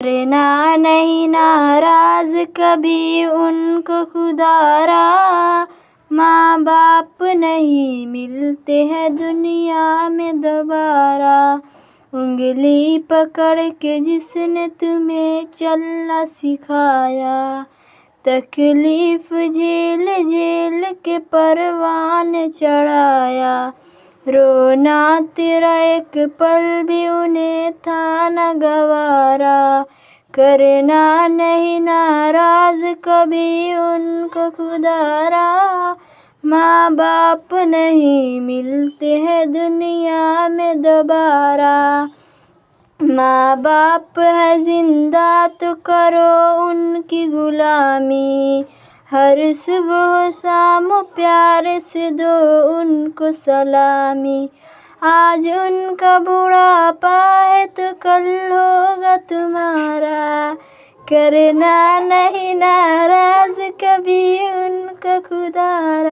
करना नहीं नाराज कभी उनको खुदारा। माँ बाप नहीं मिलते हैं दुनिया में दोबारा। उंगली पकड़ के जिसने तुम्हें चलना सिखाया, तकलीफ झेल झेल के परवान चढ़ाया। रोना तेरा एक पल भी उन्हें था न गवारा। करना नहीं नाराज कभी उनको खुदारा। माँ बाप नहीं मिलते हैं दुनिया में दोबारा। माँ बाप है जिंदा तो करो उनकी गुलामी। हर सुबह शाम प्यार से दो उनको सलामी। आज उनका बुढ़ापा है तो कल होगा तुम्हारा। करना नहीं नाराज कभी उनको खुदारा।